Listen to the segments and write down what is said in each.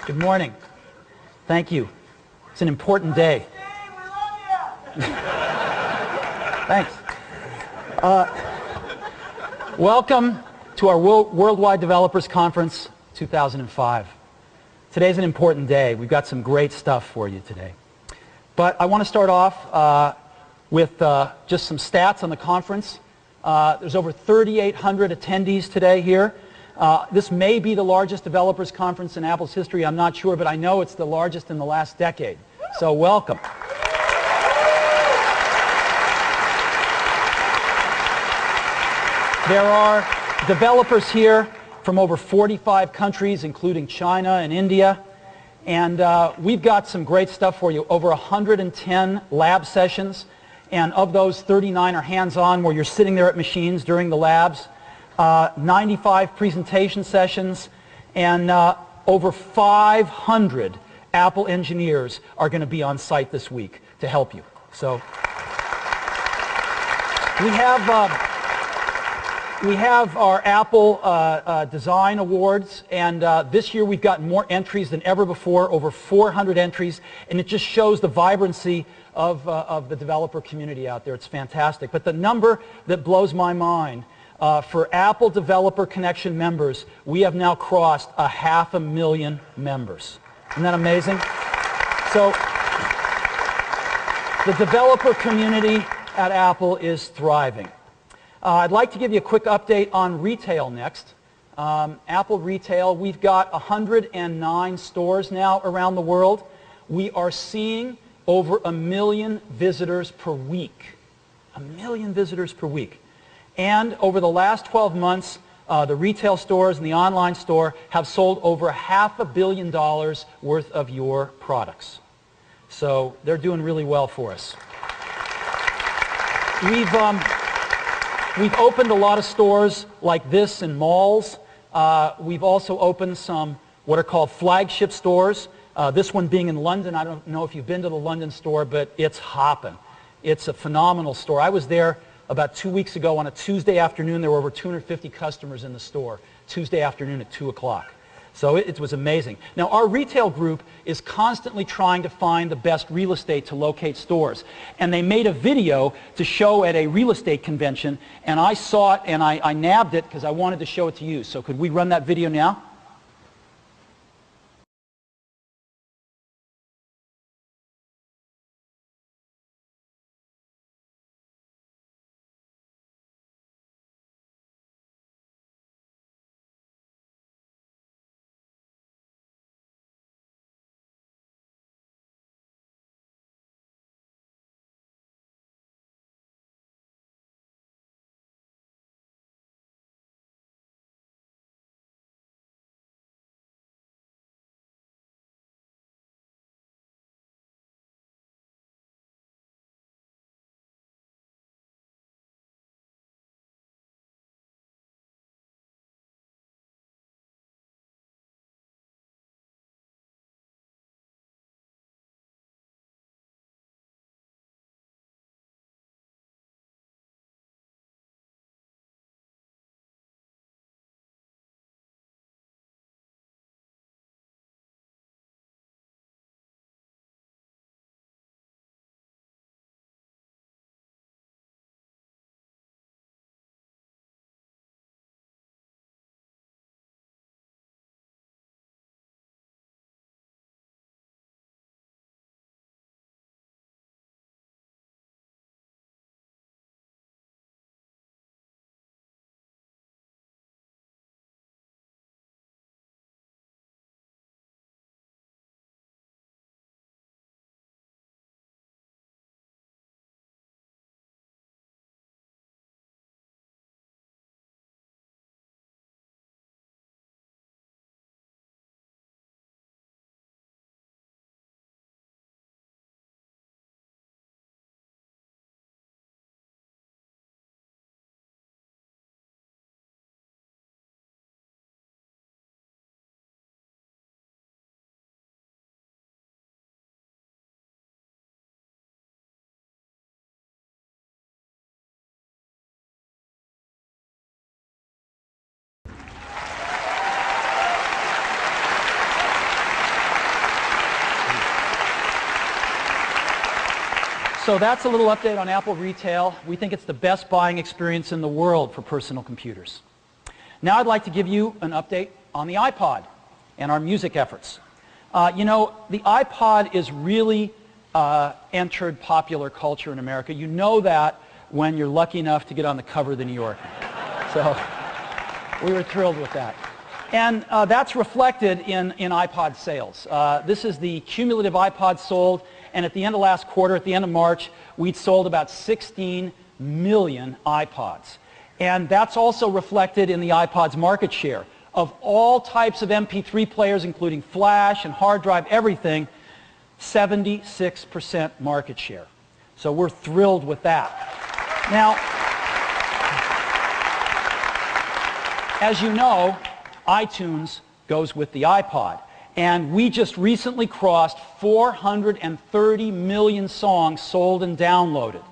Good morning. Thank you. It's an important day. Thanks. Welcome to our Worldwide Developers Conference 2005. Today's an important day. We've got some great stuff for you today. But I want to start off with just some stats on the conference. There's over 3,800 attendees today here. This may be the largest developers conference in Apple's history. I'm not sure, but I know it's the largest in the last decade. So welcome. There are developers here from over 45 countries, including China and India. And we've got some great stuff for you. Over 110 lab sessions. And of those, 39 are hands-on, where you're sitting there at machines during the labs. 95 presentation sessions, and over 500 Apple engineers are going to be on site this week to help you. So we have our Apple Design Awards, and this year we've got more entries than ever before, over 400 entries, and it just shows the vibrancy of the developer community out there. It's fantastic. But the number that blows my mind, for Apple Developer Connection members, we have now crossed 500,000 members. Isn't that amazing? So the developer community at Apple is thriving. I'd like to give you a quick update on retail next. Apple Retail, we've got 109 stores now around the world. We are seeing over 1 million visitors per week. 1 million visitors per week. And over the last 12 months, the retail stores and the online store have sold over $500 million worth of your products. So they're doing really well for us. We've opened a lot of stores like this in malls. We've also opened some what are called flagship stores. This one being in London. I don't know if you've been to the London store, but it's hopping. It's a phenomenal store. I was there about 2 weeks ago on a Tuesday afternoon. There were over 250 customers in the store, Tuesday afternoon at 2 o'clock. So it was amazing. Now, our retail group is constantly trying to find the best real estate to locate stores. And they made a video to show at a real estate convention, and I saw it and I nabbed it because I wanted to show it to you. So could we run that video now? So that's a little update on Apple Retail. We think it's the best buying experience in the world for personal computers. Now I'd like to give you an update on the iPod and our music efforts. You know, the iPod is really entered popular culture in America. You know that when you're lucky enough to get on the cover of the New Yorker. So we were thrilled with that. And that's reflected in iPod sales. This is the cumulative iPods sold, and at the end of last quarter, at the end of March, we'd sold about 16 million iPods. And that's also reflected in the iPod's market share. Of all types of MP3 players, including flash and hard drive, everything, 76% market share. So we're thrilled with that. Now, as you know, iTunes goes with the iPod. And we just recently crossed 430 million songs sold and downloaded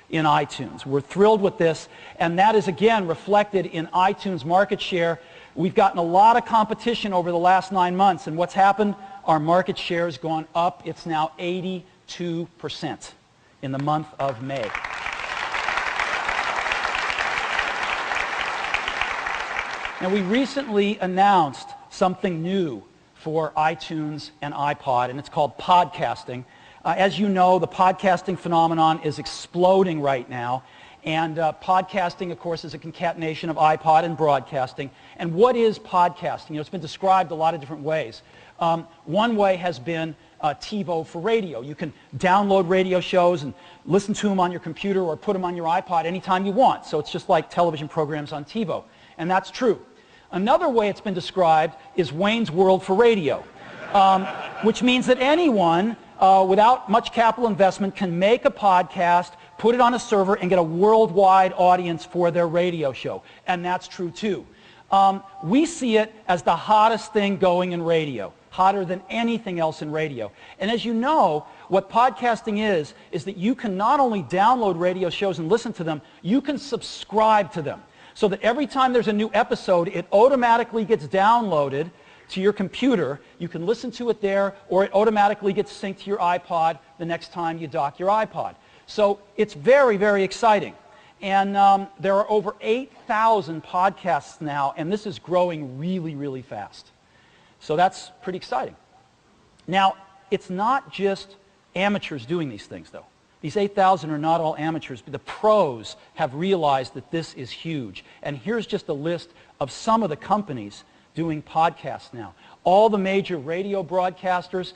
in iTunes. We're thrilled with this, and that is again reflected in iTunes market share. We've gotten a lot of competition over the last 9 months, and what's happened? Our market share has gone up. It's now 82% in the month of May. Now, we recently announced something new for iTunes and iPod, and it's called podcasting. As you know, the podcasting phenomenon is exploding right now, and podcasting, of course, is a concatenation of iPod and broadcasting. And what is podcasting? You know, it's been described a lot of different ways. One way has been TiVo for radio. You can download radio shows and listen to them on your computer or put them on your iPod anytime you want. So it's just like television programs on TiVo, and that's true. Another way it's been described is Wayne's World for radio, which means that anyone without much capital investment can make a podcast, put it on a server, and get a worldwide audience for their radio show. And that's true too. We see it as the hottest thing going in radio, hotter than anything else in radio. And as you know, what podcasting is that you can not only download radio shows and listen to them, you can subscribe to them. So that every time there's a new episode, it automatically gets downloaded to your computer. You can listen to it there, or it automatically gets synced to your iPod the next time you dock your iPod. So it's very, very exciting. And there are over 8,000 podcasts now, and this is growing really, really fast. So that's pretty exciting. Now, it's not just amateurs doing these things, though. These 8,000 are not all amateurs, but the pros have realized that this is huge. And here's just a list of some of the companies doing podcasts now. All the major radio broadcasters,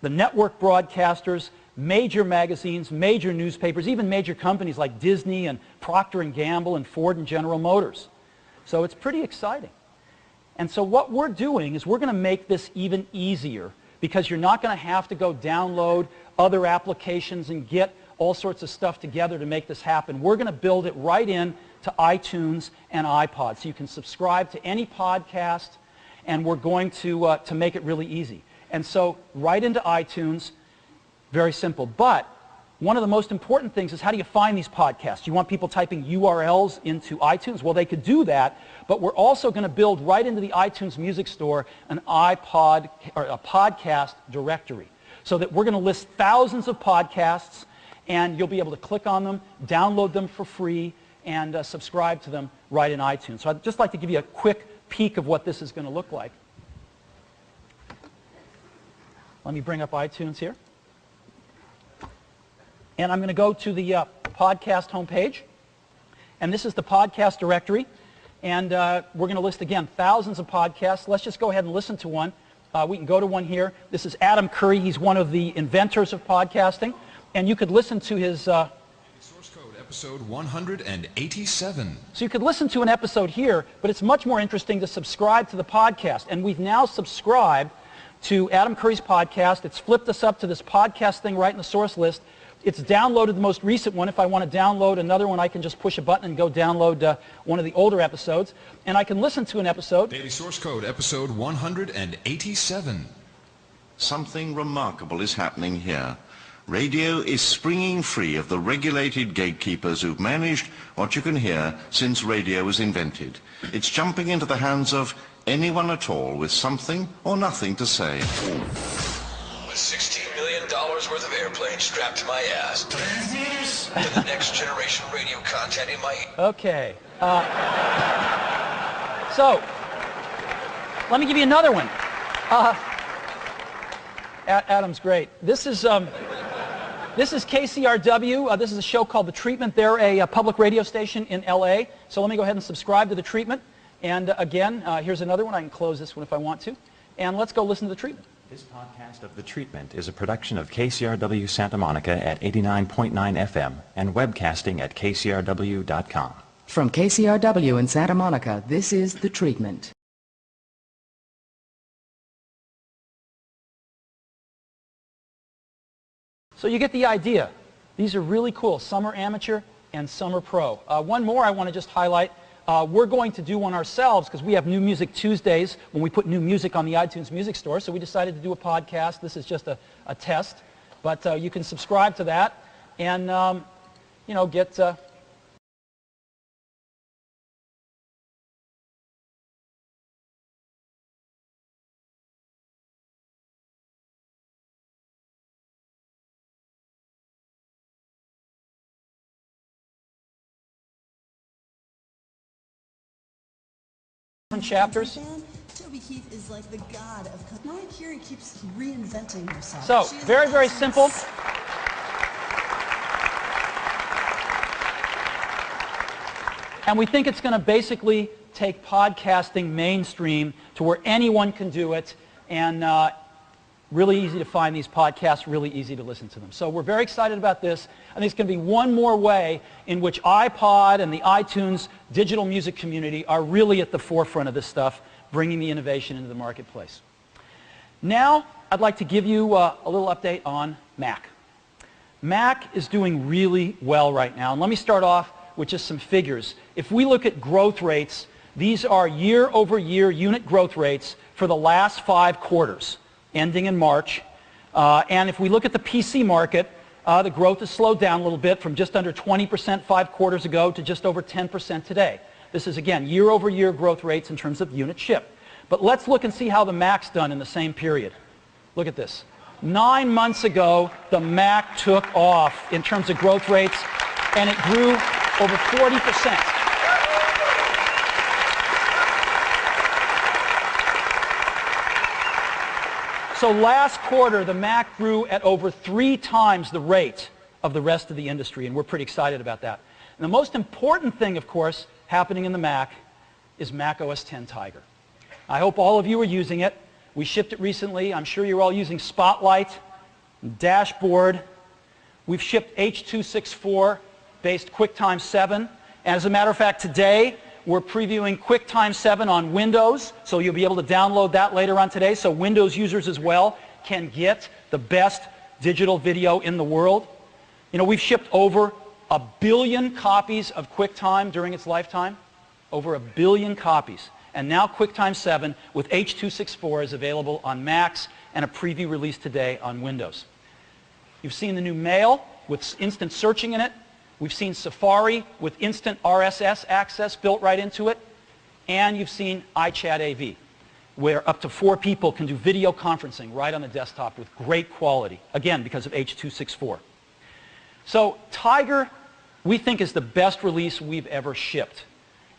the network broadcasters, major magazines, major newspapers, even major companies like Disney and Procter & Gamble and Ford and General Motors. So it's pretty exciting. And so what we're doing is we're going to make this even easier, because you're not going to have to go download other applications and get all sorts of stuff together to make this happen. We're going to build it right in to iTunes and iPod, so you can subscribe to any podcast, and we're going to make it really easy. And so right into iTunes, very simple. But one of the most important things is, how do you find these podcasts? You want people typing URLs into iTunes? Well, they could do that, but we're also going to build right into the iTunes Music Store an iPod or a podcast directory, so that we're going to list thousands of podcasts, and you'll be able to click on them, download them for free, and subscribe to them right in iTunes. So I'd just like to give you a quick peek of what this is going to look like. Let me bring up iTunes here. And I'm going to go to the podcast homepage. And this is the podcast directory. And we're going to list, again, thousands of podcasts. Let's just go ahead and listen to one. We can go to one here. This is Adam Curry. He's one of the inventors of podcasting. And you could listen to his... Source code, episode 187. So you could listen to an episode here, but it's much more interesting to subscribe to the podcast. And we've now subscribed to Adam Curry's podcast. It's flipped us up to this podcast thing right in the source list. It's downloaded the most recent one. If I want to download another one, I can just push a button and go download one of the older episodes. And I can listen to an episode. Daily source code, episode 187. Something remarkable is happening here. Radio is springing free of the regulated gatekeepers who've managed what you can hear since radio was invented. It's jumping into the hands of anyone at all with something or nothing to say. With $16 million $100 worth of airplane strapped to my ass. For the next generation radio content in my... Okay. So, let me give you another one. Adam's great. This is KCRW. This is a show called The Treatment. They're a public radio station in LA. So let me go ahead and subscribe to The Treatment. And again, here's another one. I can close this one if I want to. And let's go listen to The Treatment. This podcast of The Treatment is a production of KCRW Santa Monica at 89.9 FM and webcasting at kcrw.com. From KCRW in Santa Monica, this is The Treatment. So you get the idea. These are really cool. Some are amateur and some are pro. One more I want to just highlight. We're going to do one ourselves because we have New Music Tuesdays when we put new music on the iTunes Music Store. So we decided to do a podcast. This is just a test. But you can subscribe to that and, get... chapters. Toby Keith is like the god of... Mariah Carey keeps reinventing herself. So, very, very simple. And we think it's going to basically take podcasting mainstream to where anyone can do it, and really easy to find these podcasts, really easy to listen to them. So we're very excited about this. I think it's going to be one more way in which iPod and the iTunes digital music community are really at the forefront of this stuff, bringing the innovation into the marketplace. Now, I'd like to give you a little update on Mac. Mac is doing really well right now. And let me start off with just some figures. If we look at growth rates, these are year-over-year unit growth rates for the last 5 quarters, ending in March. And if we look at the PC market, the growth has slowed down a little bit from just under 20% 5 quarters ago to just over 10% today. This is, again, year-over-year growth rates in terms of unit ship. But let's look and see how the Mac's done in the same period. Look at this. 9 months ago, the Mac took off in terms of growth rates, and it grew over 40%. So last quarter, the Mac grew at over 3 times the rate of the rest of the industry, and we're pretty excited about that. And the most important thing, of course, happening in the Mac is Mac OS X Tiger. I hope all of you are using it. We shipped it recently. I'm sure you're all using Spotlight, Dashboard. We've shipped H.264-based QuickTime 7. And as a matter of fact, today, we're previewing QuickTime 7 on Windows, so you'll be able to download that later on today, so Windows users as well can get the best digital video in the world. You know, we've shipped over 1 billion copies of QuickTime during its lifetime, over 1 billion copies. And now QuickTime 7 with H.264 is available on Macs and a preview release today on Windows. You've seen the new Mail with instant searching in it. We've seen Safari with instant RSS access built right into it. And you've seen iChat AV, where up to 4 people can do video conferencing right on the desktop with great quality, again, because of H.264. So Tiger, we think, is the best release we've ever shipped.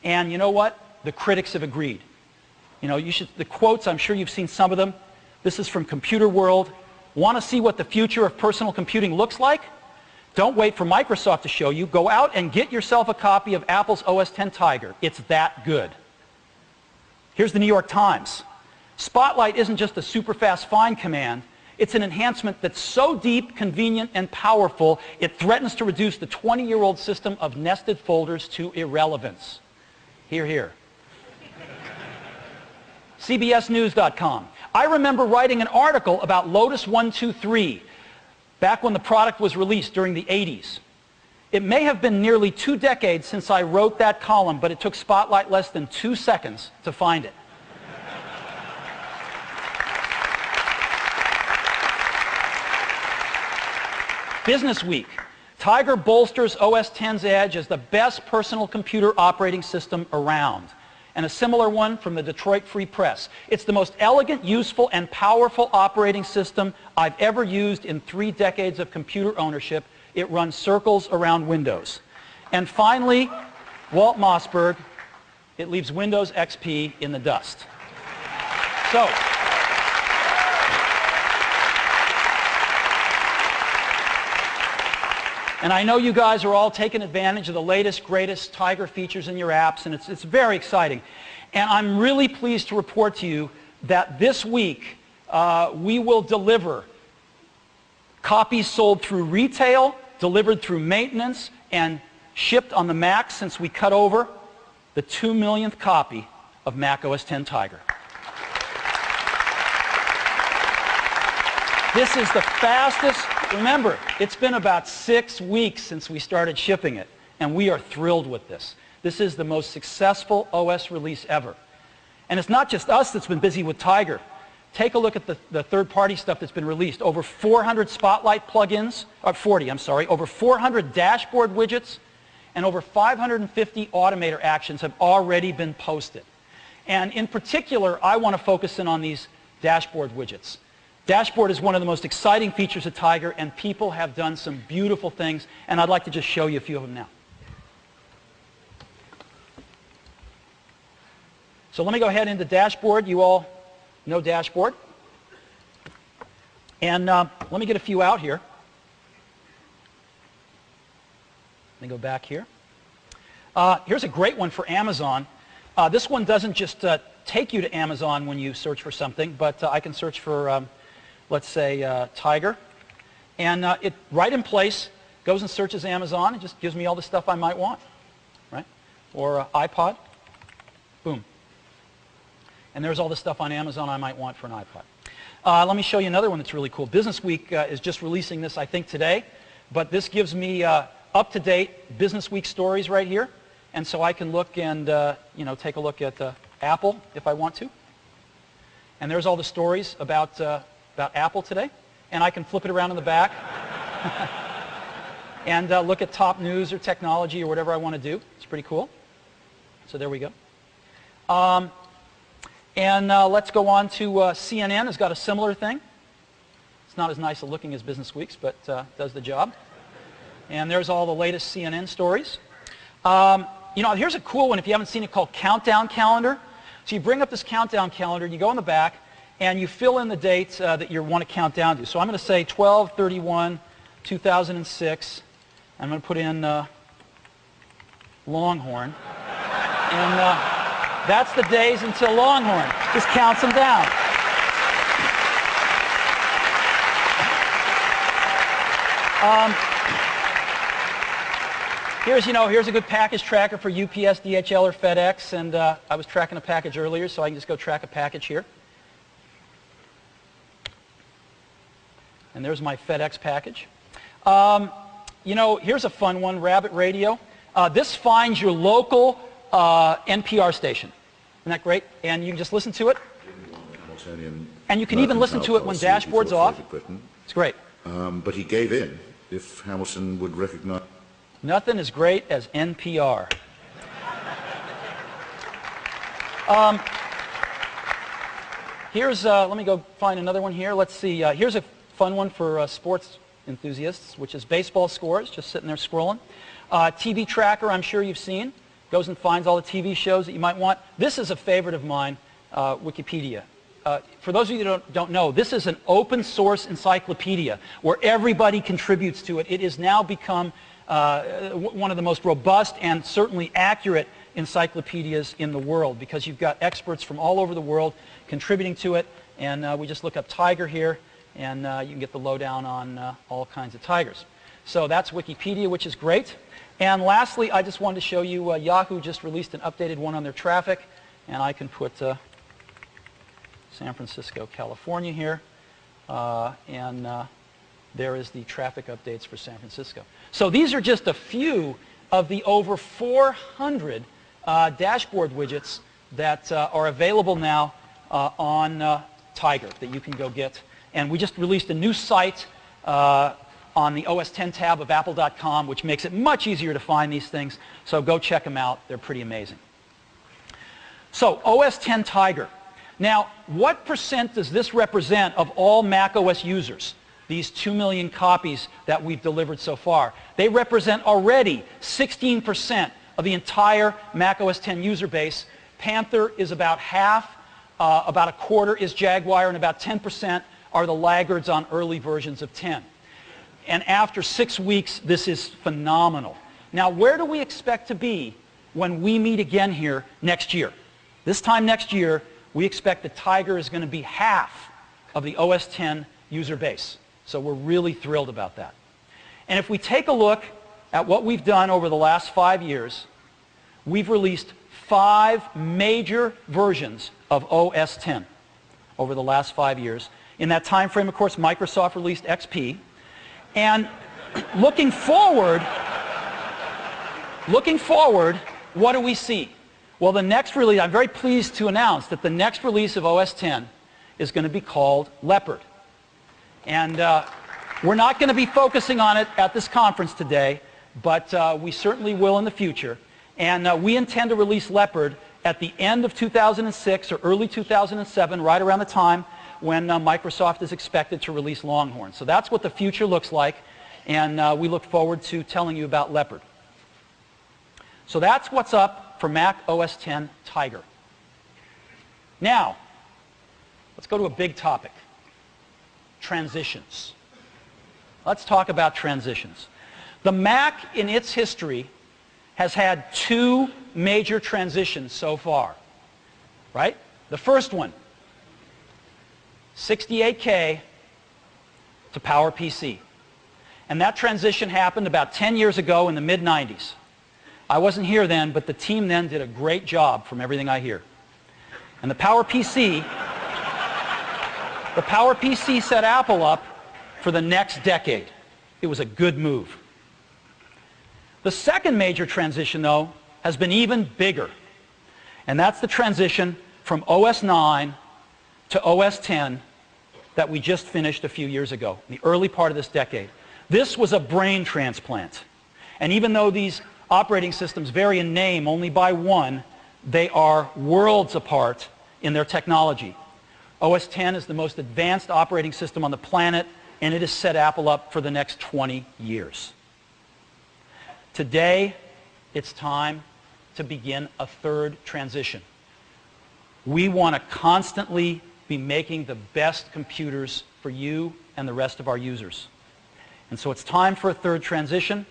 And you know what? The critics have agreed. You know, the quotes, I'm sure you've seen some of them. This is from Computer World. Want to see what the future of personal computing looks like? Don't wait for Microsoft to show you. Go out and get yourself a copy of Apple's OS X Tiger. It's that good. Here's the New York Times. Spotlight isn't just a super fast find command. It's an enhancement that's so deep, convenient, and powerful, it threatens to reduce the 20-year-old system of nested folders to irrelevance. Hear, hear. CBSNews.com. I remember writing an article about Lotus 123 back when the product was released during the 80s. It may have been nearly 2 decades since I wrote that column, but it took Spotlight less than 2 seconds to find it. Business Week. Tiger bolsters OS X's edge as the best personal computer operating system around. and a similar one from the Detroit Free Press. It's the most elegant, useful, and powerful operating system I've ever used in 3 decades of computer ownership. It runs circles around Windows. And finally, Walt Mossberg, it leaves Windows XP in the dust. So, and I know you guys are all taking advantage of the latest, greatest Tiger features in your apps, and it's very exciting. And I'm really pleased to report to you that this week we will deliver copies sold through retail, delivered through maintenance, and shipped on the Mac since we cut over the 2 millionth copy of Mac OS X Tiger. This is the fastest. Remember, it's been about 6 weeks since we started shipping it, and we are thrilled with this. This is the most successful OS release ever. And it's not just us that's been busy with Tiger. Take a look at the third-party stuff that's been released. Over 400 Spotlight plugins, over 400 dashboard widgets, and over 550 Automator actions have already been posted. And in particular, I want to focus in on these dashboard widgets. Dashboard is one of the most exciting features of Tiger, and people have done some beautiful things, and I'd like to just show you a few of them now. So let me go ahead into Dashboard. You all know Dashboard. And let me get a few out here. Let me go back here. Here's a great one for Amazon. This one doesn't just take you to Amazon when you search for something, but I can search for let's say Tiger, and it right in place goes and searches Amazon and just gives me all the stuff I might want, right? Or iPod, boom. And there's all the stuff on Amazon I might want for an iPod. Let me show you another one that's really cool. Business Week is just releasing this, I think, today, but this gives me up-to-date Business Week stories right here, and so I can look and take a look at Apple if I want to. And there's all the stories about Apple today, and I can flip it around in the back and look at top news or technology or whatever I want to do. It's pretty cool. So there we go. Let's go on to CNN has got a similar thing. It's not as nice looking as Business Week's, but does the job. And there's all the latest CNN stories. Here's a cool one if you haven't seen it, called Countdown Calendar. So you bring up this countdown calendar and you go in the back and you fill in the dates that you want to count down to. So I'm going to say 12/31/2006. I'm going to put in Longhorn. And that's the days until Longhorn. Just counts them down. Here's a good package tracker for UPS, DHL, or FedEx. And I was tracking a package earlier, so I can just go track a package here. And there's my FedEx package. Here's a fun one, Rabbit Radio. This finds your local NPR station. Isn't that great? And you can just listen to it. And you can even listen to it when Dashboard's off. It's great. But he gave in if Hamilton would recognize. Nothing as great as NPR. Let me go find another one here. Let's see. Here's a fun one for sports enthusiasts, which is baseball scores, just sitting there scrolling. TV Tracker, I'm sure you've seen. Goes and finds all the TV shows that you might want. This is a favorite of mine, Wikipedia. For those of you that don't know, this is an open source encyclopedia where everybody contributes to it. It has now become one of the most robust and certainly accurate encyclopedias in the world because you've got experts from all over the world contributing to it. And we just look up Tiger here, and you can get the lowdown on all kinds of tigers. So that's Wikipedia, which is great. And lastly, I just wanted to show you Yahoo just released an updated one on their traffic, and I can put San Francisco, California here, and there is the traffic updates for San Francisco. So these are just a few of the over 400 dashboard widgets that are available now on Tiger that you can go get. And we just released a new site on the OS X tab of apple.com, which makes it much easier to find these things. So go check them out. They're pretty amazing. So OS X Tiger. Now, what percent does this represent of all Mac OS users? These 2 million copies that we've delivered so far. They represent already 16% of the entire Mac OS X user base. Panther is about half, about a quarter is Jaguar, and about 10% are the laggards on early versions of 10. And after 6 weeks, this is phenomenal. Now, where do we expect to be when we meet again here next year? This time next year, we expect the Tiger is going to be half of the OS X user base. So we're really thrilled about that. And if we take a look at what we've done over the last 5 years, we've released 5 major versions of OS X over the last 5 years. In that time frame, of course, Microsoft released XP. And looking forward, what do we see? Well, the next release, I'm very pleased to announce that the next release of OS X is going to be called Leopard. And we're not going to be focusing on it at this conference today, but we certainly will in the future. And we intend to release Leopard at the end of 2006 or early 2007, right around the time when Microsoft is expected to release Longhorn. So that's what the future looks like, and we look forward to telling you about Leopard. So that's what's up for Mac OS X Tiger. Now, let's go to a big topic. Transitions. Let's talk about transitions. The Mac in its history has had 2 major transitions so far, right? The first one, 68K to PowerPC. And that transition happened about 10 years ago in the mid-90s. I wasn't here then, but the team then did a great job from everything I hear. And the PowerPC set Apple up for the next decade. It was a good move. The second major transition, though, has been even bigger. And that's the transition from OS 9 to OS 10 that we just finished a few years ago, in the early part of this decade. This was a brain transplant. And even though these operating systems vary in name only by one, they are worlds apart in their technology. OS X is the most advanced operating system on the planet, and it has set Apple up for the next 20 years. Today, it's time to begin a third transition. We want to constantly be making the best computers for you and the rest of our users. And so it's time for a third transition,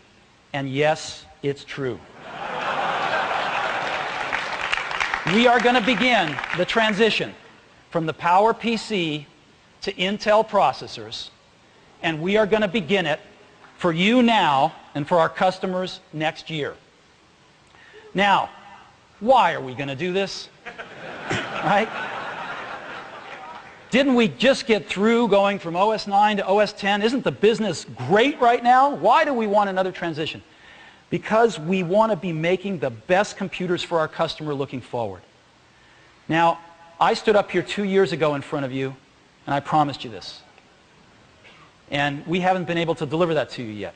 and yes, it's true. We are going to begin the transition from the PowerPC to Intel processors, and we are going to begin it for you now and for our customers next year. Now, why are we going to do this? Right? Didn't we just get through going from OS 9 to OS 10? Isn't the business great right now? Why do we want another transition? Because we want to be making the best computers for our customer looking forward. Now, I stood up here 2 years ago in front of you, and I promised you this. And we haven't been able to deliver that to you yet.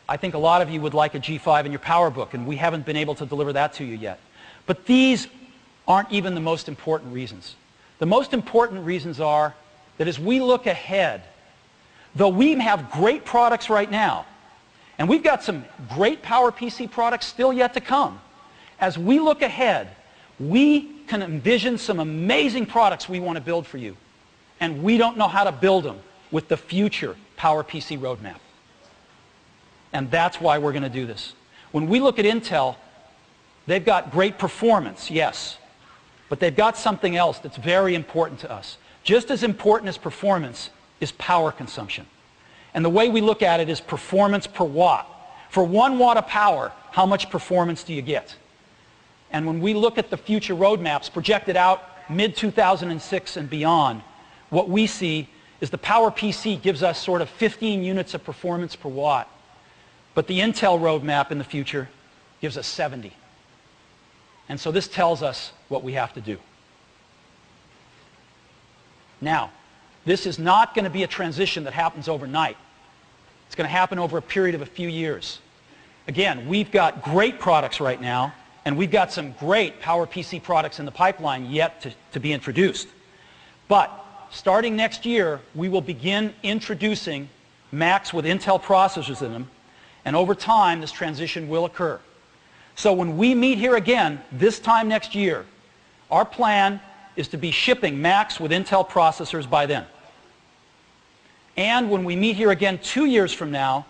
I think a lot of you would like a G5 in your PowerBook, and we haven't been able to deliver that to you yet. But these aren't even the most important reasons. The most important reasons are that as we look ahead, though we have great products right now, and we've got some great PowerPC products still yet to come, as we look ahead, we can envision some amazing products we want to build for you. And we don't know how to build them with the future PowerPC roadmap. And that's why we're going to do this. When we look at Intel, they've got great performance, yes. But they've got something else that's very important to us. Just as important as performance is power consumption. And the way we look at it is performance per watt. For 1 watt of power, how much performance do you get? And when we look at the future roadmaps projected out mid-2006 and beyond, what we see is the PowerPC gives us sort of 15 units of performance per watt. But the Intel roadmap in the future gives us 70. And so this tells us what we have to do. Now, this is not going to be a transition that happens overnight. It's going to happen over a period of a few years. Again, we've got great products right now, And we've got some great PowerPC products in the pipeline yet to be introduced. But starting next year, we will begin introducing Macs with Intel processors in them, and over time, this transition will occur. So when we meet here again, this time next year, our plan is to be shipping Macs with Intel processors by then. And when we meet here again 2 years from now,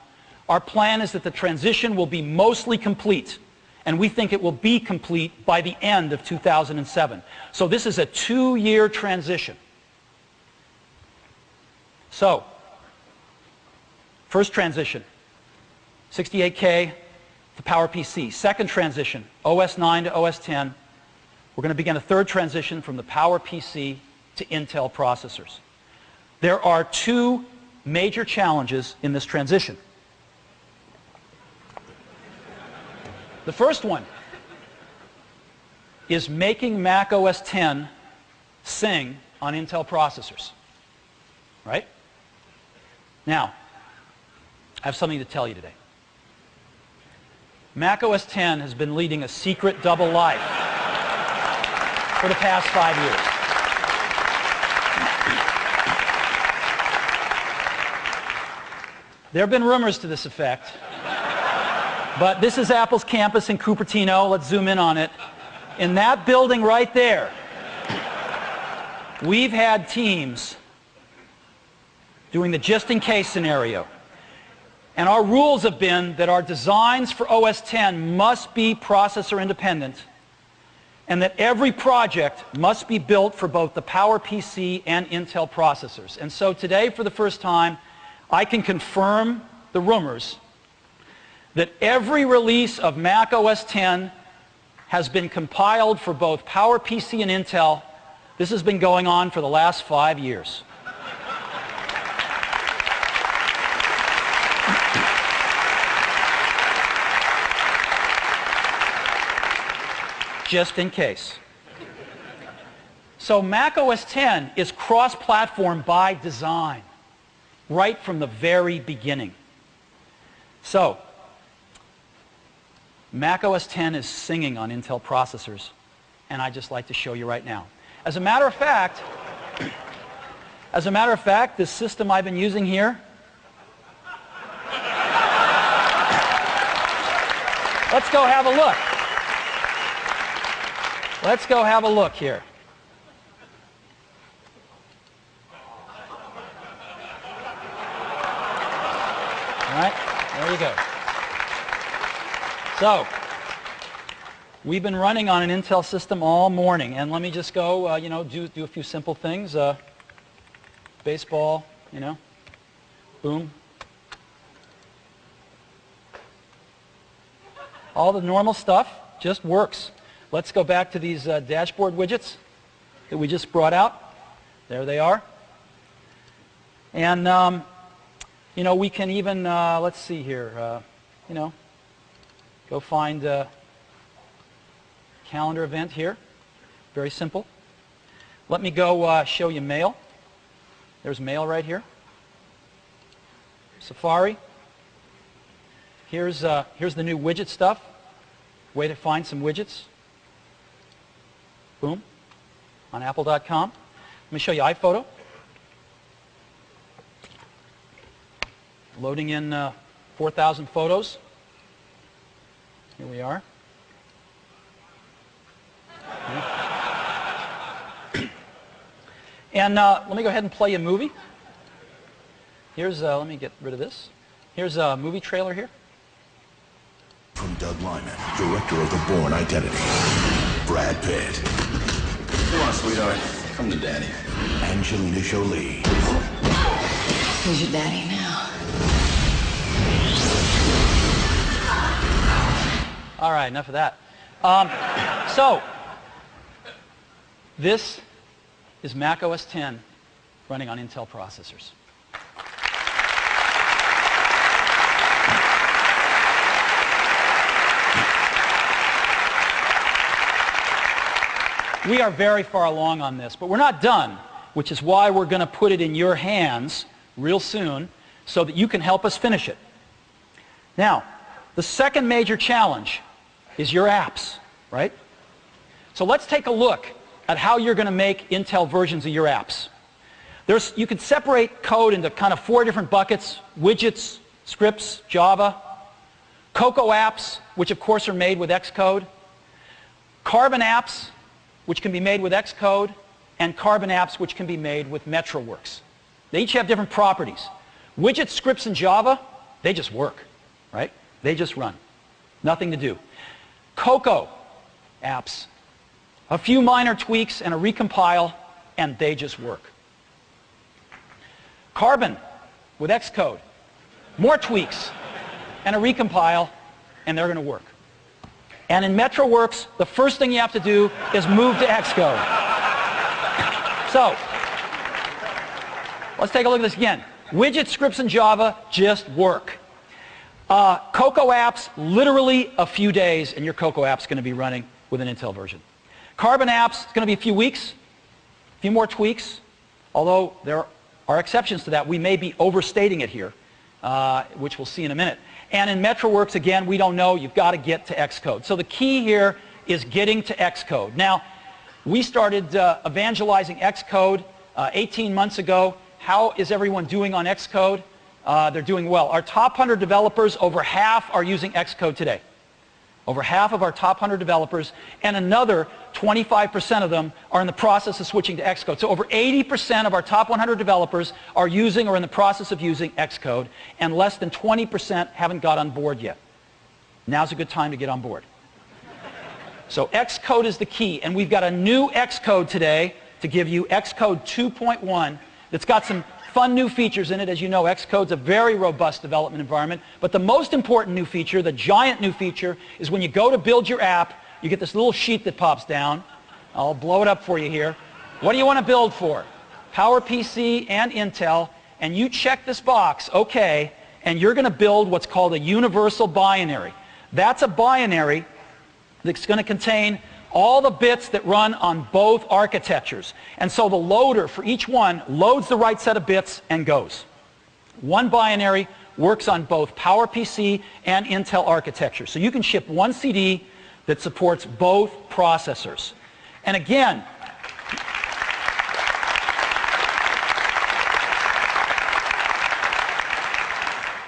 our plan is that the transition will be mostly complete, and we think it will be complete by the end of 2007. So this is a 2-year transition. So, first transition, 68K to PowerPC. Second transition, OS 9 to OS 10. We're going to begin a third transition from the PowerPC to Intel processors. There are 2 major challenges in this transition. The first one is making Mac OS 10 sing on Intel processors. Right? Now, I have something to tell you today. Mac OS 10 has been leading a secret double life for the past 5 years. There have been rumors to this effect, but this is Apple's campus in Cupertino. Let's zoom in on it. In that building right there, we've had teams doing the just-in-case scenario. And our rules have been that our designs for OS 10 must be processor independent, and that every project must be built for both the PowerPC and Intel processors. And so today, for the first time, I can confirm the rumors that every release of Mac OS 10 has been compiled for both PowerPC and Intel. This has been going on for the last 5 years. Just in case. So Mac OS 10 is cross-platform by design, right from the very beginning. So, Mac OS 10 is singing on Intel processors, and I'd just like to show you right now. As a matter of fact, this system I've been using here, let's go have a look. Let's go have a look here. All right, there you go. So, we've been running on an Intel system all morning, and let me just go, do a few simple things. Baseball, boom. All the normal stuff just works. Let's go back to these dashboard widgets that we just brought out. There they are. And, we can even, let's see here, go find a calendar event here. Very simple. Let me go show you Mail. There's Mail right here. Safari. Here's the new widget stuff. Way to find some widgets. Boom. On apple.com. Let me show you iPhoto. Loading in 4,000 photos. Here we are. And let me go ahead and play a movie. Here's, let me get rid of this. Here's a movie trailer here. From Doug Lyman, director of The Bourne Identity. Brad Pitt. Come on, sweetheart. Come to daddy. Angelina Jolie. Who's your daddy now? All right, enough of that. So, this is Mac OS 10 running on Intel processors. We are very far along on this, but we're not done, which is why we're going to put it in your hands real soon so that you can help us finish it. Now, the second major challenge is your apps. right? So let's take a look at how you're going to make Intel versions of your apps. You can separate code into kind of 4 different buckets: widgets, scripts, Java, Cocoa apps, which of course are made with Xcode, Carbon apps, which can be made with Xcode, and Carbon apps, which can be made with MetroWorks. They each have different properties. Widgets, scripts, and Java, they just work, right? They just run. Nothing to do. Cocoa apps, a few minor tweaks and a recompile, and they just work. Carbon with Xcode, more tweaks and a recompile, and they're going to work. And in MetroWorks, the first thing you have to do is move to Xcode. So, let's take a look at this again. Widgets, scripts, and Java just work. Cocoa apps, literally a few days, and your Cocoa app's going to be running with an Intel version. Carbon apps, it's going to be a few weeks, a few more tweaks, although there are exceptions to that. We may be overstating it here, which we'll see in a minute. And in MetroWorks, again, we don't know. You've got to get to Xcode. So the key here is getting to Xcode. Now, we started evangelizing Xcode 18 months ago. How is everyone doing on Xcode? They're doing well. Our top 100 developers, over half are using Xcode today. Over half of our top 100 developers, and another 25% of them are in the process of switching to Xcode. So over 80% of our top 100 developers are using or in the process of using Xcode, and less than 20% haven't got on board yet. Now's a good time to get on board. So Xcode is the key, and we've got a new Xcode today to give you, Xcode 2.1, that's got some fun new features in it. As you know, Xcode's a very robust development environment. But the most important new feature, the giant new feature, is when you go to build your app, you get this little sheet that pops down. I'll blow it up for you here. What do you want to build for? PowerPC and Intel. And you check this box, OK, and you're going to build what's called a universal binary. That's a binary that's going to contain all the bits that run on both architectures. And so the loader for each one loads the right set of bits and goes. One binary works on both PowerPC and Intel architecture. So you can ship one CD that supports both processors. And again,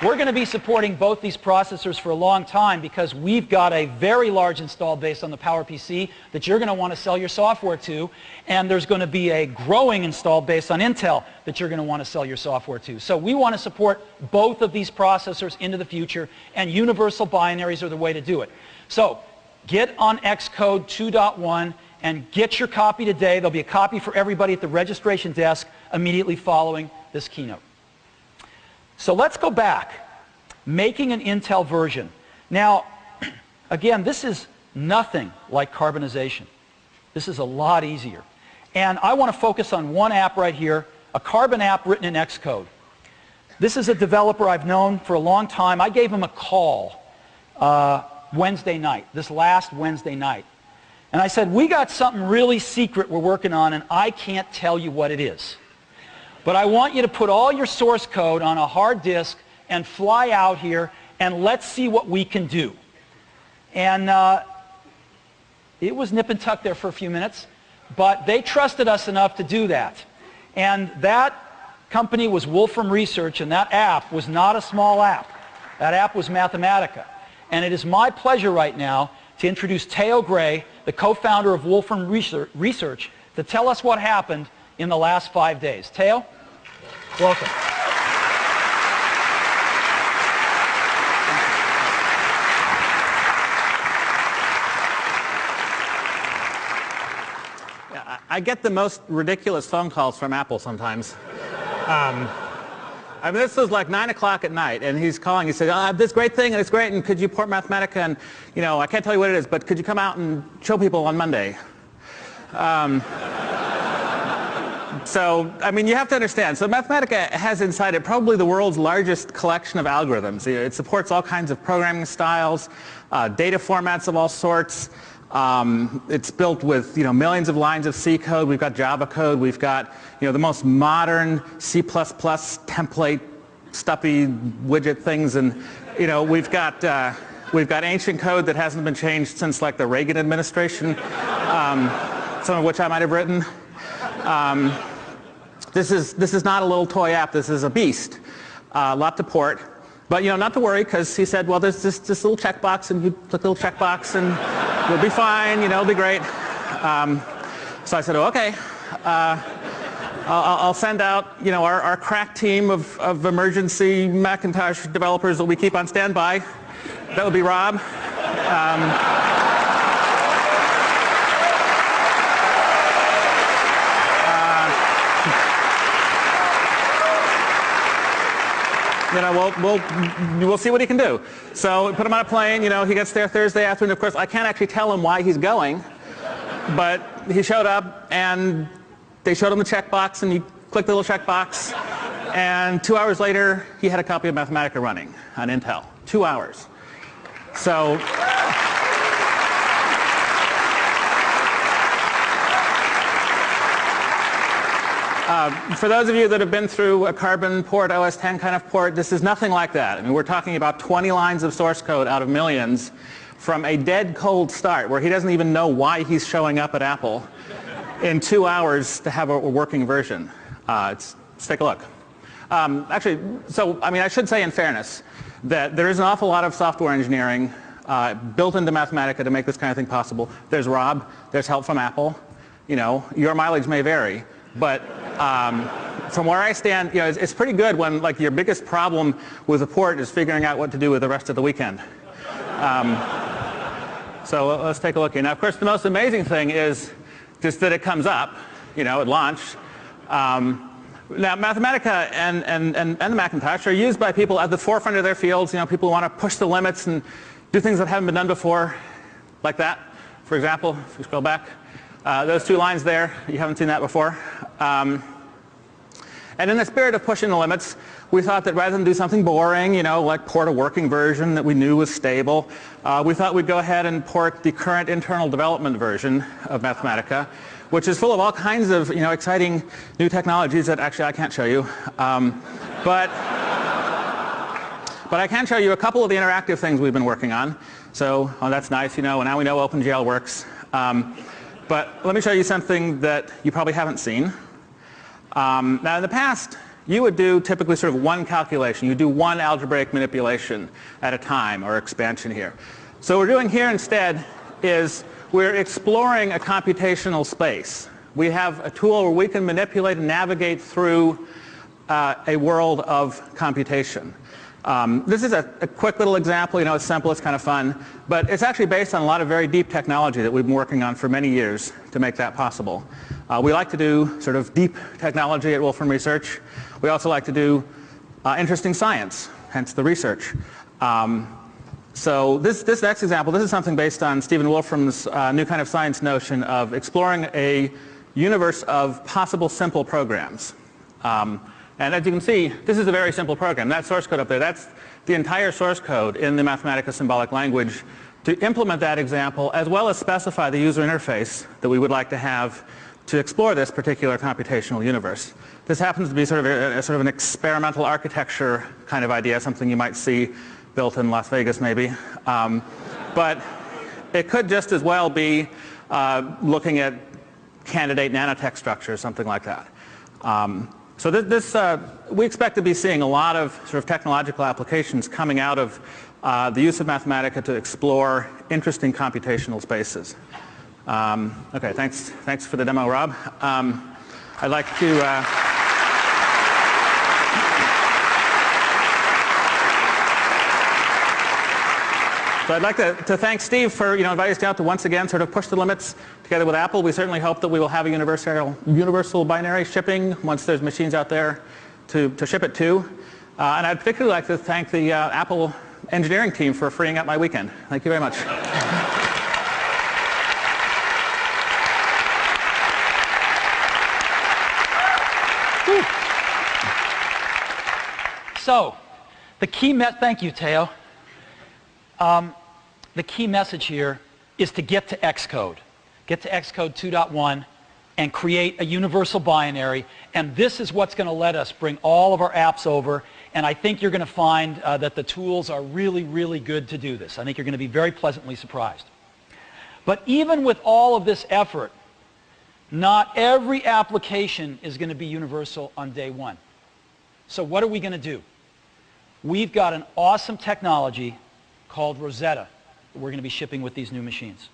we're going to be supporting both these processors for a long time because we've got a very large installed base on the PowerPC that you're going to want to sell your software to, and there's going to be a growing installed base on Intel that you're going to want to sell your software to. So we want to support both of these processors into the future, and universal binaries are the way to do it. So get on Xcode 2.1 and get your copy today. There'll be a copy for everybody at the registration desk immediately following this keynote. So let's go back, making an Intel version. Now, again, this is nothing like carbonization. This is a lot easier. And I want to focus on one app right here, a Carbon app written in Xcode. This is a developer I've known for a long time. I gave him a call Wednesday night, this last Wednesday night. And I said, we got something really secret we're working on, and I can't tell you what it is. But I want you to put all your source code on a hard disk and fly out here, and let's see what we can do. And it was nip and tuck there for a few minutes, but they trusted us enough to do that. And that company was Wolfram Research, and that app was not a small app. That app was Mathematica. And it is my pleasure right now to introduce Theo Gray, the co-founder of Wolfram Research, to tell us what happened in the last 5 days. Theo, welcome. I get the most ridiculous phone calls from Apple sometimes. I mean, this was like 9 o'clock at night, and he's calling. He said, I have this great thing, and it's great, and could you port Mathematica, and, you know, I can't tell you what it is, but could you come out and show people on Monday? So, I mean, you have to understand. So Mathematica has inside it probably the world's largest collection of algorithms. It supports all kinds of programming styles, data formats of all sorts. It's built with, you know, millions of lines of C code. We've got Java code. We've got, you know, the most modern C++ template, stuffy widget things, and, you know, we've got We've got ancient code that hasn't been changed since like the Reagan administration, some of which I might have written. This is not a little toy app. This is a beast. Lot to port. But, not to worry, because he said, well, there's this little checkbox, and you click the little checkbox, and you'll be fine, it'll be great. So I said, oh, okay. I'll send out, our crack team of emergency Macintosh developers that we keep on standby. That would be Rob. We'll see what he can do. So we put him on a plane. He gets there Thursday afternoon. Of course, I can't actually tell him why he's going, but he showed up, and they showed him the checkbox, and he clicked the little checkbox, and 2 hours later, he had a copy of Mathematica running on Intel. 2 hours. So. For those of you that have been through a Carbon port, OS 10 kind of port, this is nothing like that. I mean, we're talking about 20 lines of source code out of millions from a dead cold start where he doesn't even know why he's showing up at Apple in 2 hours to have a working version. Let's take a look. I should say in fairness that there is an awful lot of software engineering built into Mathematica to make this kind of thing possible. There's Rob, there's help from Apple. Your mileage may vary. But from where I stand, it's pretty good when your biggest problem with a port is figuring out what to do with the rest of the weekend. So let's take a look here. Now, of course, the most amazing thing is just that it comes up, at launch. Now, Mathematica and the Macintosh are used by people at the forefront of their fields. People who want to push the limits and do things that haven't been done before, like that, for example. If we scroll back. Those 2 lines there, you haven't seen that before. And in the spirit of pushing the limits, we thought that rather than do something boring, like port a working version that we knew was stable, we thought we'd go ahead and port the current internal development version of Mathematica, which is full of all kinds of exciting new technologies that actually I can't show you. But I can show you a couple of the interactive things we've been working on. So, that's nice, now we know OpenGL works. But let me show you something that you probably haven't seen. Now, in the past, you would do typically sort of one calculation. You do one algebraic manipulation at a time, or expansion here. So what we're doing here instead is we're exploring a computational space. We have a tool where we can manipulate and navigate through a world of computation. This is a quick little example. It's simple, it's kind of fun, but it's actually based on a lot of very deep technology that we've been working on for many years to make that possible. We like to do sort of deep technology at Wolfram Research. We also like to do interesting science, hence the research. So this next example, this is something based on Stephen Wolfram's new kind of science notion of exploring a universe of possible simple programs. And as you can see, this is a very simple program. That source code up there, that's the entire source code in the Mathematica symbolic language to implement that example, as well as specify the user interface that we would like to have to explore this particular computational universe. This happens to be sort of an experimental architecture kind of idea, something you might see built in Las Vegas maybe. But it could just as well be looking at candidate nanotech structures, something like that. So we expect to be seeing a lot of sort of technological applications coming out of the use of Mathematica to explore interesting computational spaces. Okay, thanks for the demo, Rob. I'd like to... So I'd like to thank Steve for inviting us down to once again sort of push the limits together with Apple. We certainly hope that we will have a universal binary shipping once there's machines out there to ship it to. And I'd particularly like to thank the Apple engineering team for freeing up my weekend. Thank you very much. So, the key thank you, Teo. The key message here is to get to Xcode. Get to Xcode 2.1 and create a universal binary, and this is what's going to let us bring all of our apps over And I think you're going to find that the tools are really, really good to do this. I think you're going to be very pleasantly surprised. But even with all of this effort, not every application is going to be universal on day one. So what are we going to do? We've got an awesome technology called Rosetta that we're going to be shipping with these new machines.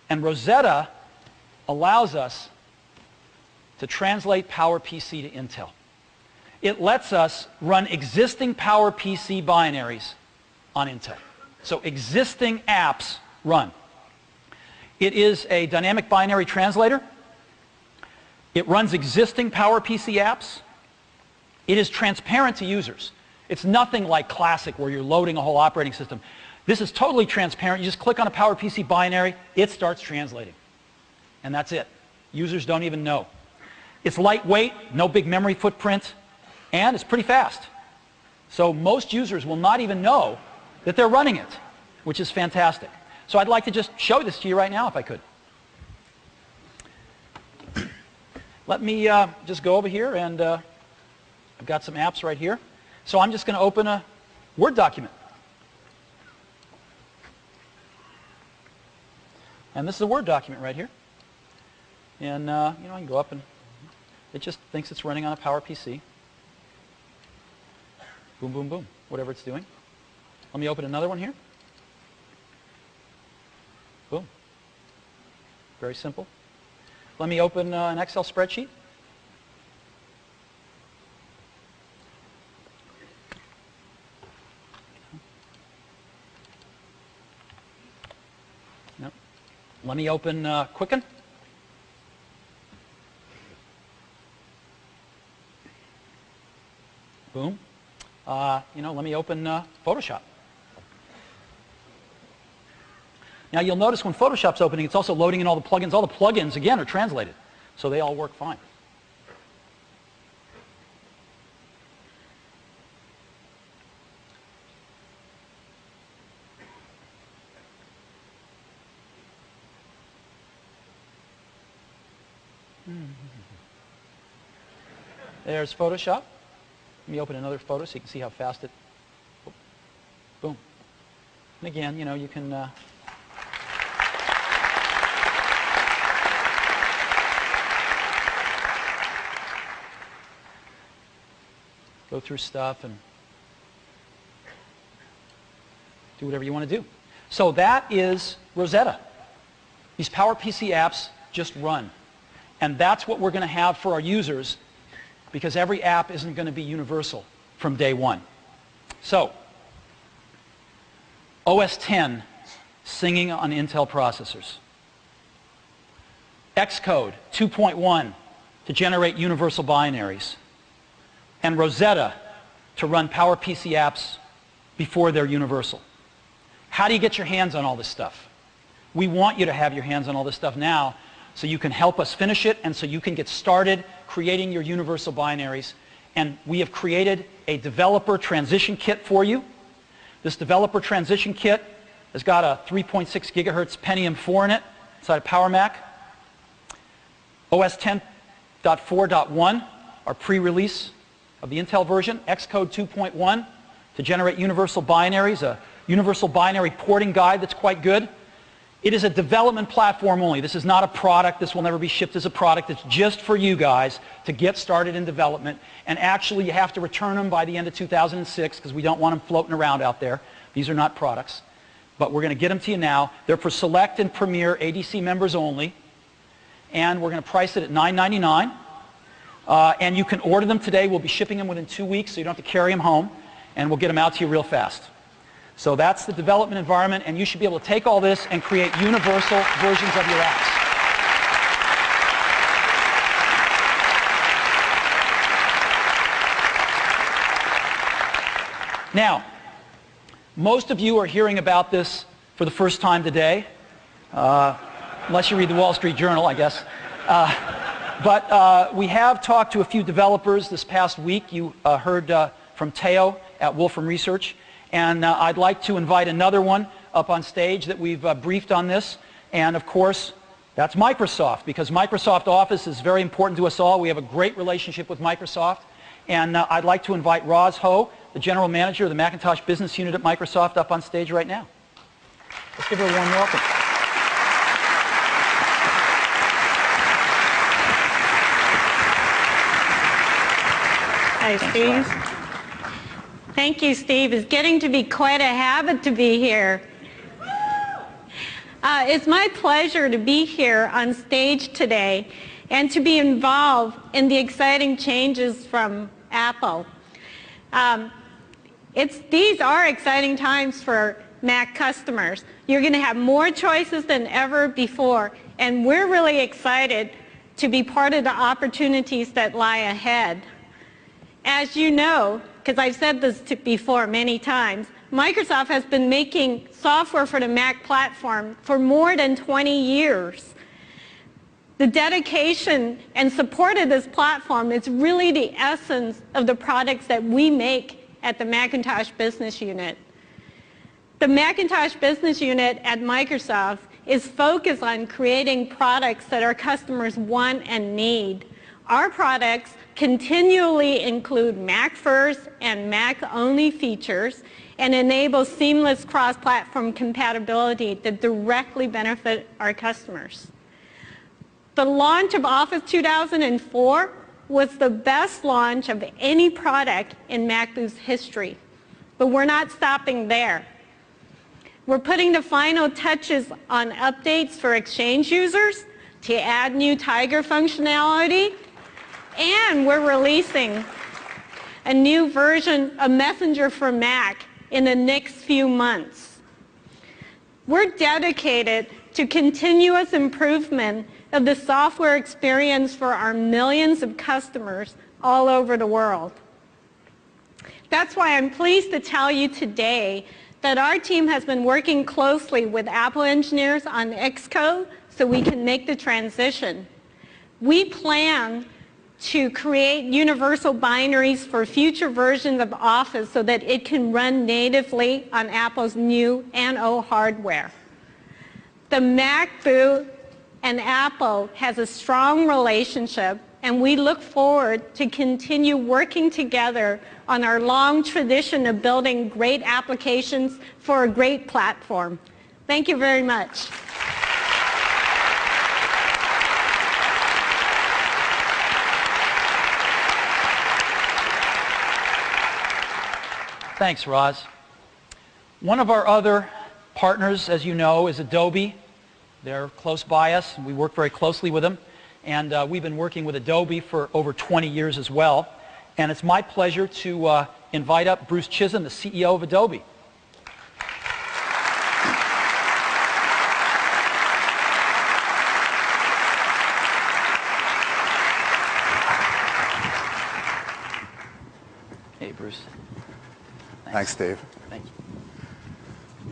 And Rosetta allows us to translate PowerPC to Intel. It lets us run existing PowerPC binaries on Intel. So existing apps run. It is a dynamic binary translator. It runs existing PowerPC apps. It is transparent to users. It's nothing like classic where you're loading a whole operating system. This is totally transparent. You just click on a PowerPC binary, it starts translating. And that's it. Users don't even know. It's lightweight, no big memory footprint, and it's pretty fast. So most users will not even know that they're running it, which is fantastic. So I'd like to just show this to you right now if I could. Let me just go over here, and I've got some apps right here. So I'm just going to open a Word document. And this is a Word document right here. And I can go up and it just thinks it's running on a PowerPC. Boom, boom, boom, whatever it's doing. Let me open another one here. Boom. Very simple. Let me open an Excel spreadsheet. No. Let me open Quicken. Boom. Let me open Photoshop. Now you'll notice when Photoshop's opening, it's also loading in all the plugins. All the plugins, again, are translated. So they all work fine. There's Photoshop. Let me open another photo so you can see how fast it... Boom. And again, you can... go through stuff and do whatever you want to do. So that is Rosetta. These PowerPC apps just run. And that's what we're going to have for our users, because every app isn't going to be universal from day one. So, OS X singing on Intel processors. Xcode 2.1 to generate universal binaries. And Rosetta to run PowerPC apps before they're universal. How do you get your hands on all this stuff? We want you to have your hands on all this stuff now so you can help us finish it and so you can get started creating your universal binaries. And we have created a developer transition kit for you. This developer transition kit has got a 3.6 gigahertz Pentium 4 in it inside a Power Mac. OS 10.4.1, our pre-release of the Intel version. Xcode 2.1 to generate universal binaries, a universal binary porting guide that's quite good. It is a development platform only. This is not a product. This will never be shipped as a product. It's just for you guys to get started in development. And actually, you have to return them by the end of 2006 because we don't want them floating around out there. These are not products. But we're going to get them to you now. They're for Select and Premier ADC members only. And we're going to price it at $9.99. And you can order them today. We'll be shipping them within 2 weeks, so you don't have to carry them home. And we'll get them out to you real fast. So that's the development environment, and you should be able to take all this and create universal versions of your apps. Now, most of you are hearing about this for the first time today, unless you read the Wall Street Journal, I guess. But we have talked to a few developers this past week. You heard from Teo at Wolfram Research. And I'd like to invite another one up on stage that we've briefed on this. And of course, that's Microsoft, because Microsoft Office is very important to us all. We have a great relationship with Microsoft. And I'd like to invite Roz Ho the General Manager of the Macintosh Business Unit at Microsoft, up on stage right now. Let's give her a warm welcome. Hi, Steve. Thank you, Steve. It's getting to be quite a habit to be here. It's my pleasure to be here on stage today and to be involved in the exciting changes from Apple. These are exciting times for Mac customers. You're going to have more choices than ever before, and we're really excited to be part of the opportunities that lie ahead. As you know, because I've said this before many times, Microsoft has been making software for the Mac platform for more than 20 years. The dedication and support of this platform is really the essence of the products that we make at the Macintosh Business Unit. The Macintosh Business Unit at Microsoft is focused on creating products that our customers want and need. Our products continually include Mac first and Mac only features and enable seamless cross-platform compatibility that directly benefit our customers. The launch of Office 2004 was the best launch of any product in MacBook's history. But we're not stopping there. We're putting the final touches on updates for Exchange users to add new Tiger functionality, and we're releasing a new version of Messenger for Mac in the next few months. We're dedicated to continuous improvement of the software experience for our millions of customers all over the world. That's why I'm pleased to tell you today that our team has been working closely with Apple engineers on Xcode so we can make the transition. We plan to create universal binaries for future versions of Office so that it can run natively on Apple's new NO hardware. The MacBook and Apple has a strong relationship, and we look forward to continue working together on our long tradition of building great applications for a great platform. Thank you very much. Thanks, Roz. One of our other partners, as you know, is Adobe. They're close by us, and we work very closely with them. And we've been working with Adobe for over 20 years as well. And it's my pleasure to invite up Bruce Chisholm, the CEO of Adobe. Hey, Bruce. Thanks, Steve. Thank you.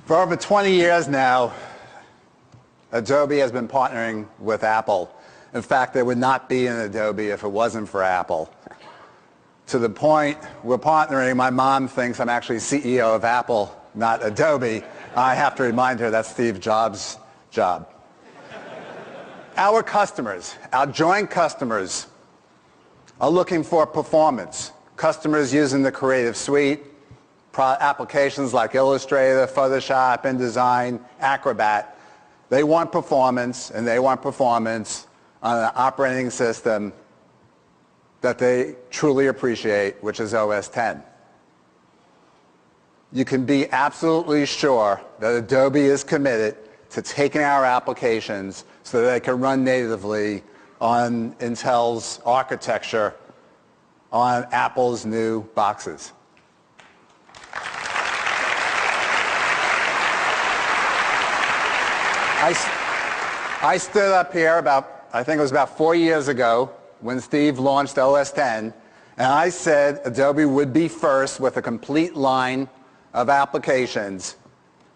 For over 20 years now, Adobe has been partnering with Apple. In fact, there would not be an Adobe if it wasn't for Apple. To the point we're partnering, my mom thinks I'm actually CEO of Apple, not Adobe. I have to remind her that's Steve Jobs' job. Our customers, our joint customers, are looking for performance. Customers using the Creative Suite, applications like Illustrator, Photoshop, InDesign, Acrobat. They want performance, and they want performance on an operating system that they truly appreciate, which is OS X. You can be absolutely sure that Adobe is committed to taking our applications so that they can run natively on Intel's architecture on Apple's new boxes. I stood up here I think it was about 4 years ago when Steve launched OS X, and I said Adobe would be first with a complete line of applications,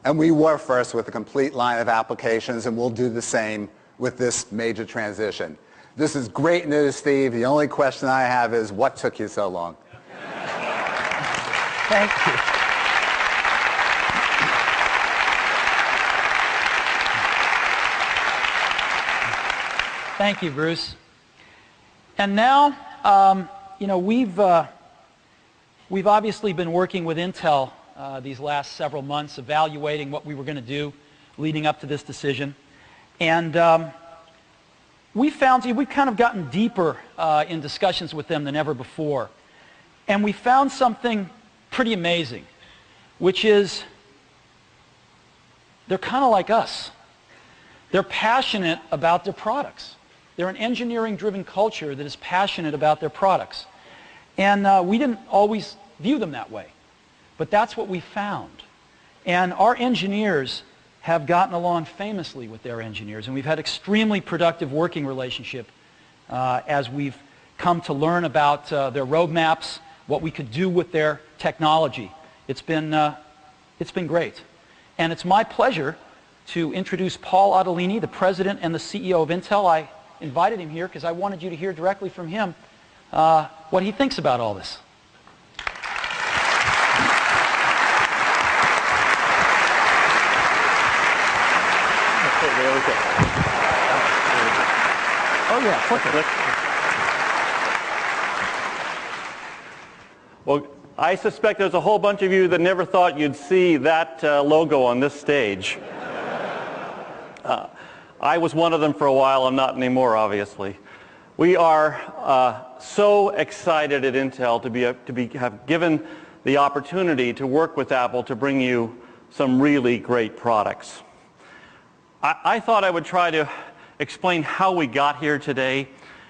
and we were first with a complete line of applications, and we'll do the same with this major transition. This is great news, Steve. The only question I have is, what took you so long? Thank you. Thank you, Bruce. And now, you know, we've obviously been working with Intel these last several months, evaluating what we were going to do leading up to this decision. And we've kind of gotten deeper in discussions with them than ever before. And we found something pretty amazing, which is they're kind of like us. They're passionate about their products. They're an engineering-driven culture that is passionate about their products. And we didn't always view them that way. But that's what we found. And our engineers have gotten along famously with their engineers. And we've had extremely productive working relationship as we've come to learn about their roadmaps, what we could do with their technology. It's been great. And it's my pleasure to introduce Paul Otellini, the president and the CEO of Intel. I invited him here because I wanted you to hear directly from him what he thinks about all this. Oh yeah, click. Well, I suspect there's a whole bunch of you that never thought you'd see that logo on this stage. I was one of them for a while. I'm not anymore, obviously. We are so excited at Intel to have given the opportunity to work with Apple to bring you some really great products. I thought I would try to explain how we got here today,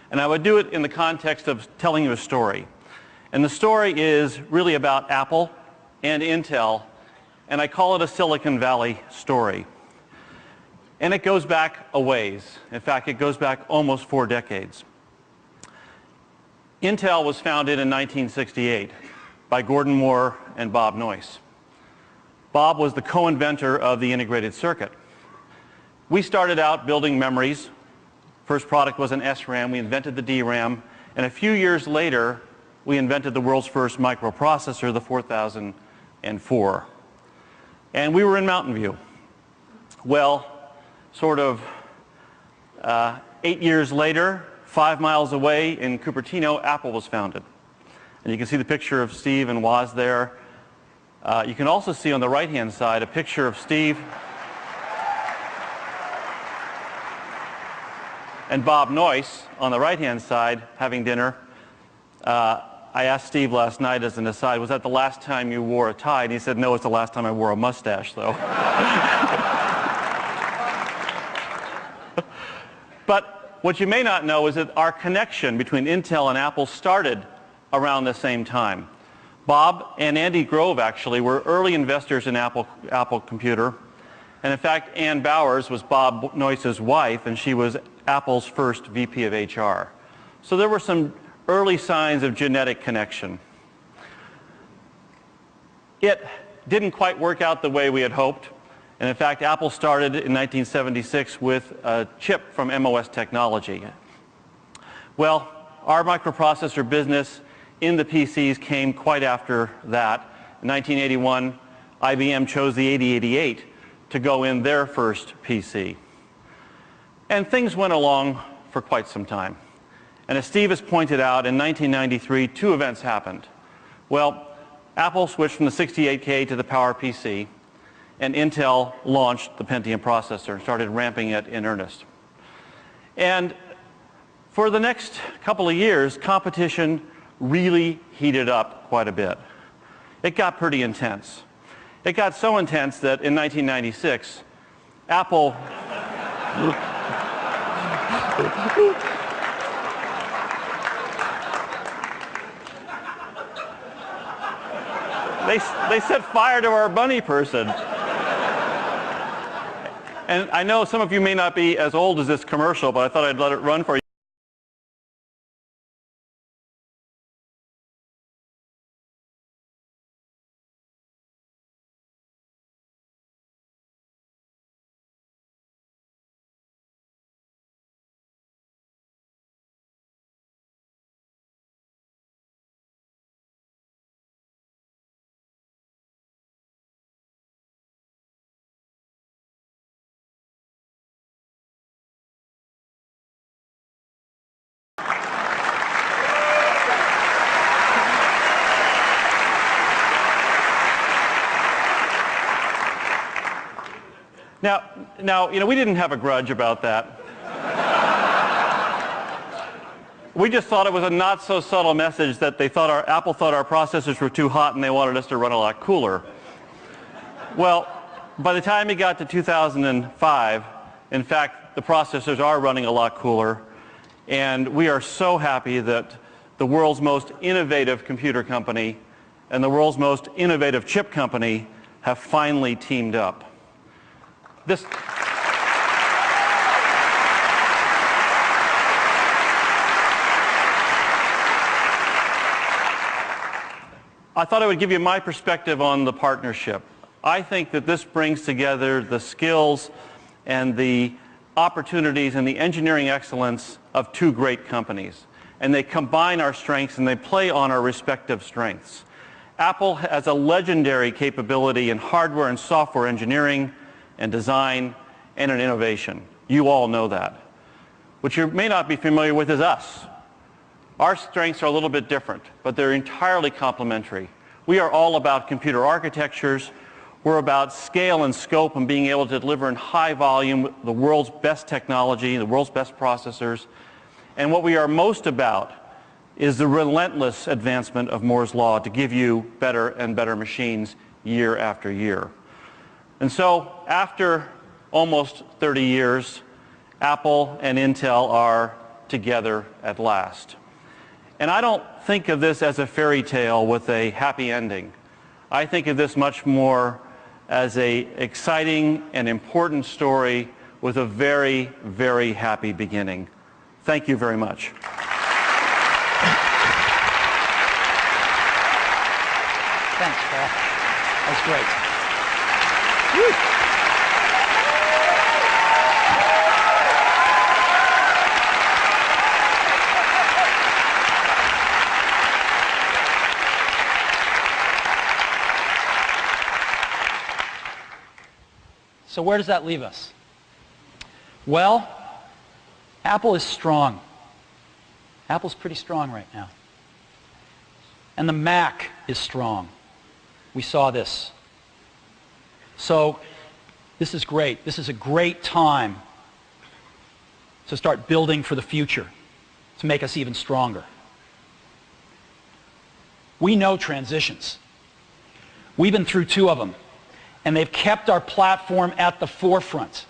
and I would do it in the context of telling you a story. And the story is really about Apple and Intel, and I call it a Silicon Valley story. And it goes back a ways. In fact, it goes back almost 4 decades. Intel was founded in 1968 by Gordon Moore and Bob Noyce. Bob was the co-inventor of the integrated circuit. We started out building memories. First product was an SRAM. We invented the DRAM. And a few years later, we invented the world's first microprocessor, the 4004. And we were in Mountain View. Well, sort of 8 years later, 5 miles away in Cupertino, Apple was founded. And you can see the picture of Steve and Woz there. You can also see on the right-hand side a picture of Steve and Bob Noyce on the right-hand side having dinner. I asked Steve last night as an aside, was that the last time you wore a tie? And he said, no, it's the last time I wore a mustache, though. But what you may not know is that our connection between Intel and Apple started around the same time. Bob and Andy Grove, actually, were early investors in Apple Computer. And in fact, Ann Bowers was Bob Noyce's wife, and she was Apple's first VP of HR. So there were some early signs of genetic connection. It didn't quite work out the way we had hoped. And in fact, Apple started in 1976 with a chip from MOS Technology. Well, our microprocessor business in the PCs came quite after that. In 1981, IBM chose the 8088 to go in their first PC. And things went along for quite some time. And as Steve has pointed out, in 1993, 2 events happened. Well, Apple switched from the 68K to the PowerPC, and Intel launched the Pentium processor and started ramping it in earnest. And for the next couple of years, competition really heated up quite a bit. It got pretty intense. It got so intense that in 1996, Apple they set fire to our bunny person. And I know some of you may not be as old as this commercial, but I thought I'd let it run for you. Now, you know, we didn't have a grudge about that. We just thought it was a not so subtle message that Apple thought our processors were too hot and they wanted us to run a lot cooler. Well, by the time it got to 2005, in fact, the processors are running a lot cooler, and we are so happy that the world's most innovative computer company and the world's most innovative chip company have finally teamed up. I thought I would give you my perspective on the partnership. I think that this brings together the skills and the opportunities and the engineering excellence of two great companies. And they combine our strengths and they play on our respective strengths. Apple has a legendary capability in hardware and software engineering and design and in innovation. You all know that. What you may not be familiar with is us. Our strengths are a little bit different, but they're entirely complementary. We are all about computer architectures. We're about scale and scope and being able to deliver in high volume the world's best technology, the world's best processors. And what we are most about is the relentless advancement of Moore's Law to give you better and better machines year after year. And so after almost 30 years, Apple and Intel are together at last. And I don't think of this as a fairy tale with a happy ending. I think of this much more as an exciting and important story with a very, very happy beginning. Thank you very much. Thanks, Paul. That's great. Woo. So where does that leave us? Well, Apple is strong. Apple's pretty strong right now. And the Mac is strong. We saw this. So this is great. This is a great time to start building for the future, to make us even stronger. We know transitions. We've been through 2 of them. And they've kept our platform at the forefront.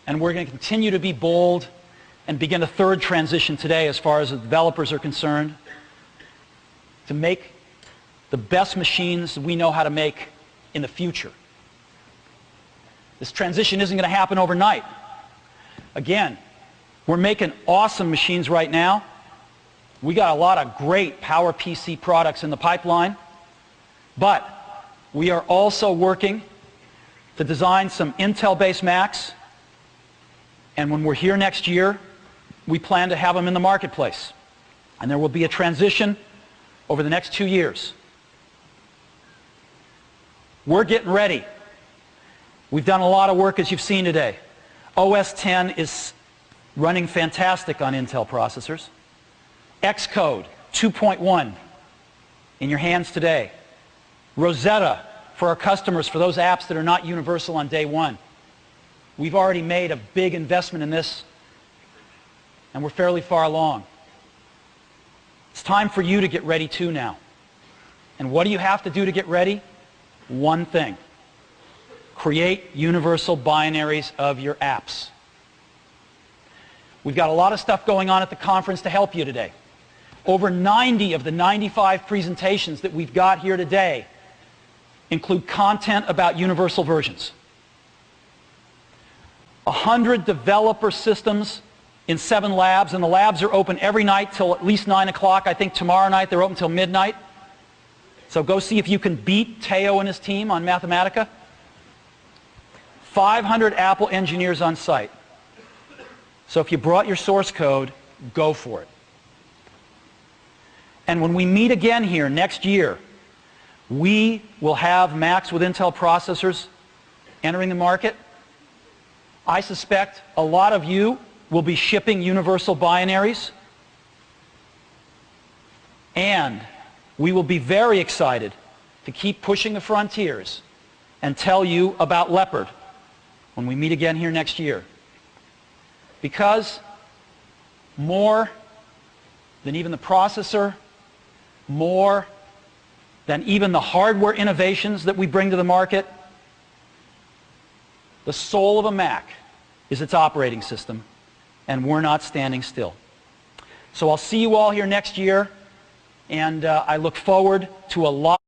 And we're going to continue to be bold and begin a 3rd transition today as far as the developers are concerned, to make the best machines we know how to make in the future. This transition isn't going to happen overnight. Again, we're making awesome machines right now. We got a lot of great PowerPC products in the pipeline, but we are also working to design some Intel-based Macs, and when we're here next year, we plan to have them in the marketplace. And there will be a transition over the next 2 years. We're getting ready. We've done a lot of work, as you've seen today. OS X is running fantastic on Intel processors. Xcode 2.1 in your hands today. Rosetta for our customers, for those apps that are not universal on day one. We've already made a big investment in this, and we're fairly far along. It's time for you to get ready too now. And what do you have to do to get ready? One thing. Create universal binaries of your apps. We've got a lot of stuff going on at the conference to help you today. Over 90 of the 95 presentations that we've got here today include content about universal versions. 100 developer systems in 7 labs, and the labs are open every night till at least 9 o'clock. I think tomorrow night they're open till midnight. So go see if you can beat Teo and his team on Mathematica. 500 Apple engineers on site. So if you brought your source code, go for it. And when we meet again here next year, we will have Macs with Intel processors entering the market. I suspect a lot of you will be shipping universal binaries. And we will be very excited to keep pushing the frontiers and tell you about Leopard when we meet again here next year. Because more than even the processor, more than even the hardware innovations that we bring to the market, the soul of a Mac is its operating system, and we're not standing still. So I'll see you all here next year, and I look forward to a lot